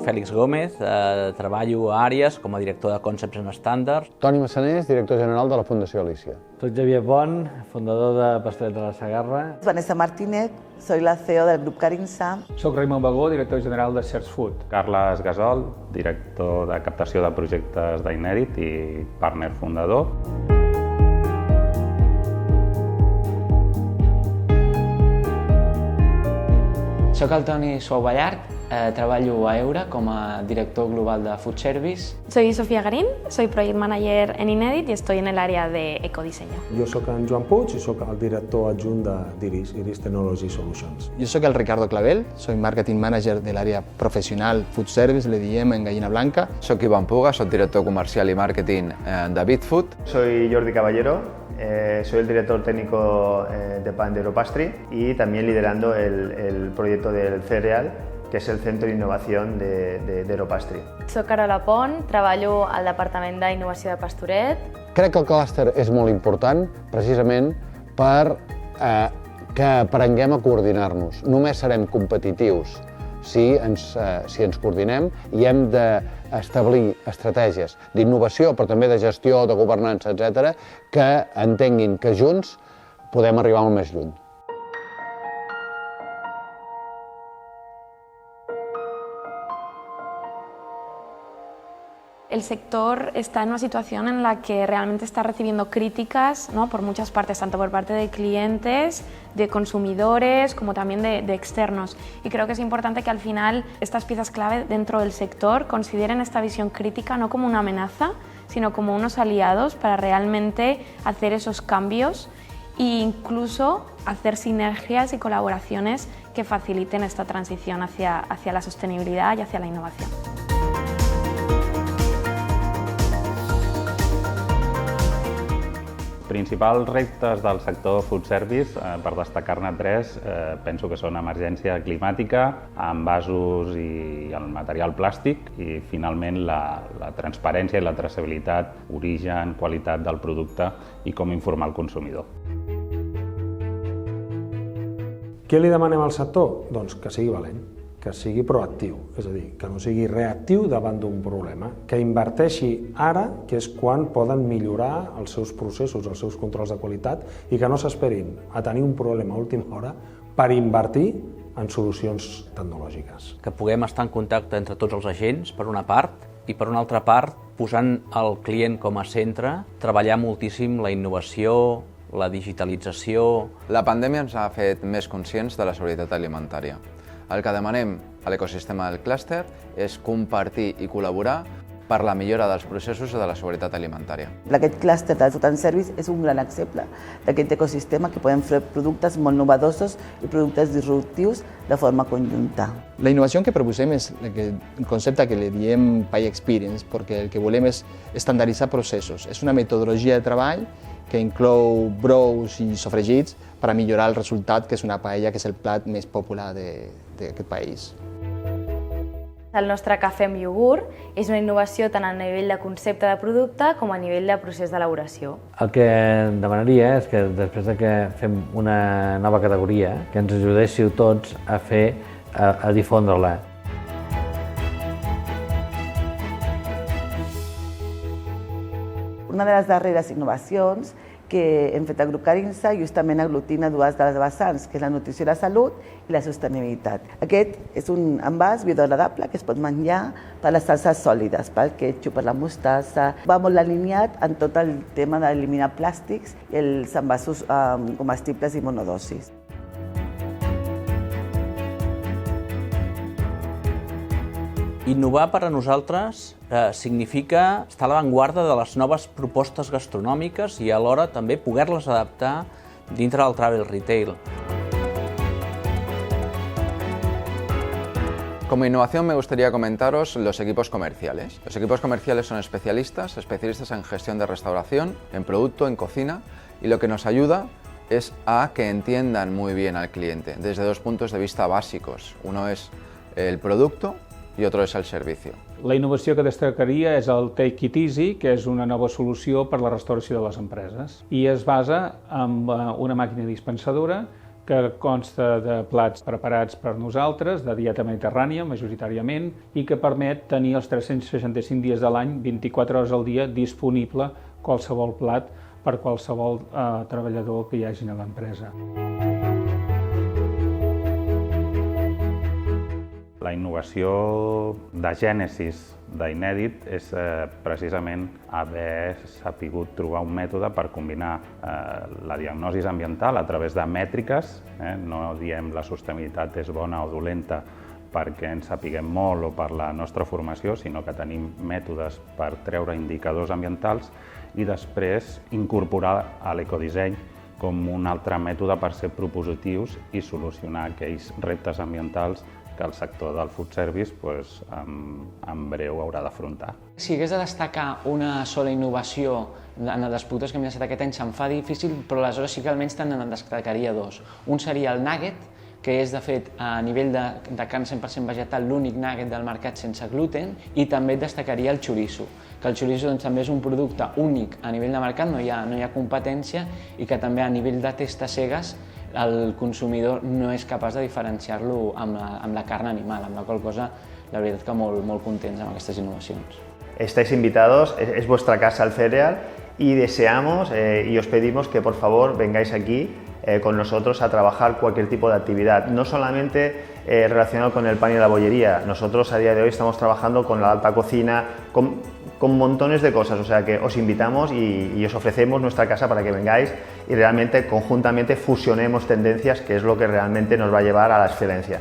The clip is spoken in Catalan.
Fèlix Gómez, treballo a Àrees com a director de Concepts and Standards. Toni Massanés, director general de la Fundació Alícia. Soc Xavier Pont, fundador de Pastoret de la Segarra. Vanessa Martínez, soy la CEO del Grup Carinsa. Soc Raimon Bagó, director general de Shares Food. Carles Gasol, director de captació de projectes d'Inèdit i partner fundador. Soc el Toni Suau Ballart, treballo a Eura com a director global de Food Service. Soy Sofía Garín, soy Project Manager en Inedit y estoy en el área de ecodiseño. Jo soc en Joan Puig i soc el director adjunt d'Iris, Iris Technology Solutions. Jo soc el Ricardo Clavel, soy Marketing Manager de l'àrea professional Food Service, le diem en Gallina Blanca. Soc Ivan Puga, soc director comercial y marketing de BitFood. Soy Jordi Caballero. Soy el director técnico de Pan de Europastry y también liderando el proyecto del Cereal, que és el Centre d'Innovació d'Europastry. Soc Carola Pont, treballo al Departament d'Innovació de Pastoret. Crec que el clúster és molt important precisament per que aprenguem a coordinar-nos. Només serem competitius si ens coordinem i hem d'establir estratègies d'innovació, però també de gestió, de governança, etc., que entenguin que junts podem arribar molt més lluny. El sector está en una situación en la que realmente está recibiendo críticas, ¿no?, por muchas partes, tanto por parte de clientes, de consumidores, como también de externos. Y creo que es importante que al final estas piezas clave dentro del sector consideren esta visión crítica no como una amenaza, sino como unos aliados para realmente hacer esos cambios e incluso hacer sinergias y colaboraciones que faciliten esta transición hacia la sostenibilidad y hacia la innovación. Principals reptes del sector food service, per destacar-ne tres, penso que són emergència climàtica, envasos i el material plàstic i finalment la transparència i la traçabilitat, origen, qualitat del producte i com informar el consumidor. Què li demanem al sector? Doncs que sigui valent, que sigui proactiu, és a dir, que no sigui reactiu davant d'un problema, que inverteixi ara, que és quan poden millorar els seus processos, els seus controls de qualitat, i que no s'esperin a tenir un problema a última hora per invertir en solucions tecnològiques. Que puguem estar en contacte entre tots els agents, per una part, i per una altra part, posant el client com a centre, treballar moltíssim la innovació, la digitalització. La pandèmia ens ha fet més conscients de la seguretat alimentària. El que demanem a l'ecosistema del clúster és compartir i col·laborar per la millora dels processos i de la seguretat alimentària. Aquest clúster de Food and Service és un gran exemple d'aquest ecosistema que podem fer productes molt novedosos i productes disruptius de forma conjunta. La innovació que proposem és el concepte que li diem Pie Experience, perquè el que volem és estandarditzar processos. És una metodologia de treball que inclou brous i sofregits per a millorar el resultat, que és una paella, que és el plat més popular d'aquest país. El nostre cafè amb iogurt és una innovació tant a nivell de concepte de producte com a nivell de procés d'elaboració. El que demanaria és que després de que fem una nova categoria, que ens ajudéssiu tots a difondre-la. Una de les darreres innovacions que hem fet al Grup Carinsa justament aglutina dues de les vessants, que és la nutrició i la salut i la sostenibilitat. Aquest és un envàs biodegradable que es pot menjar per les salses sòlides, pel ketchup, per la mostassa. Va molt alineat en tot el tema d'eliminar plàstics i els envasos comestibles i monodosis. Innovar per a nosaltres significa estar a l'avantguarda de les noves propostes gastronòmiques i alhora també poder-les adaptar dintre del travel retail. Como innovación me gustaría comentaros los equipos comerciales. Los equipos comerciales son especialistas en gestión de restauración, en producto, en cocina, y lo que nos ayuda es a que entiendan muy bien al cliente desde dos puntos de vista básicos. Uno es el producto i otro és el servicio. La innovació que destacaria és el Take It Easy, que és una nova solució per a la restauració de les empreses. I es basa en una màquina dispensadora que consta de plats preparats per nosaltres, de dieta mediterrània majoritàriament, i que permet tenir els 365 dies de l'any, 24 hores al dia, disponible qualsevol plat per qualsevol treballador que hi hagi a l'empresa. La innovació de gènesis d'Inèdit és precisament haver sapigut trobar un mètode per combinar la diagnosi ambiental a través de mètriques. No diem la sostenibilitat és bona o dolenta perquè en sapiguem molt o per la nostra formació, sinó que tenim mètodes per treure indicadors ambientals i després incorporar a l'ecodisseny com un altre mètode per ser propositius i solucionar aquells reptes ambientals que el sector del food service en breu haurà d'afrontar. Si hagués de destacar una sola innovació en els productes que hem llançat aquest any se'm fa difícil, però aleshores sí que almenys te'n destacaria dos. Un seria el nugget, que és de fet a nivell de carn 100% vegetal l'únic nugget del mercat sense gluten, i també destacaria el chorizo, que el chorizo també és un producte únic a nivell de mercat, no hi ha competència, i que també a nivell de testes cegues el consumidor no és capaç de diferenciar-lo amb la carn animal, amb la qual cosa la veritat que molt contents amb aquestes innovacions. Estáis invitados, es vuestra casa el cereal y deseamos y os pedimos que por favor vengáis aquí con nosotros a trabajar cualquier tipo de actividad, no solamente relacionado con el pan y la bollería. Nosotros a día de hoy estamos trabajando con la alta cocina, con montones de cosas, o sea que os invitamos y os ofrecemos nuestra casa para que vengáis y realmente conjuntamente fusionemos tendencias, que es lo que realmente nos va a llevar a la excelencia.